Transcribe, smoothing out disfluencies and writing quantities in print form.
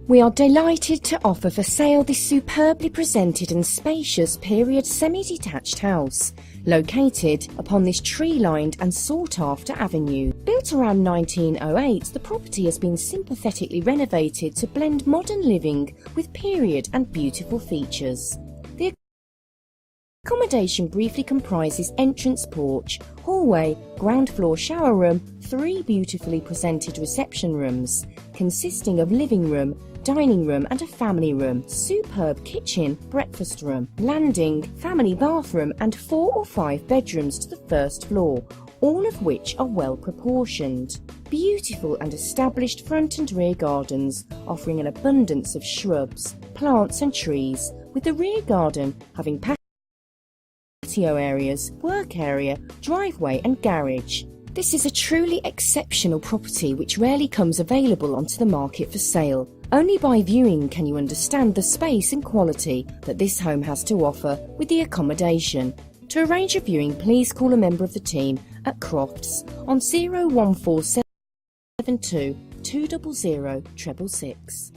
We are delighted to offer for sale this superbly presented and spacious period semi-detached house, located upon this tree-lined and sought-after avenue. Built around 1908, the property has been sympathetically renovated to blend modern living with period and beautiful features. The accommodation briefly comprises entrance porch, hallway, ground floor shower room, 3 beautifully presented reception rooms, consisting of living room, dining room and a family room, superb kitchen, breakfast room, landing, family bathroom and 4 or 5 bedrooms to the first floor, all of which are well proportioned. Beautiful and established front and rear gardens offering an abundance of shrubs, plants and trees, with the rear garden having patio areas, work area, driveway and garage. This is a truly exceptional property which rarely comes available onto the market for sale. Only by viewing can you understand the space and quality that this home has to offer with the accommodation. To arrange a viewing, please call a member of the team at Crofts on 01472 200 666.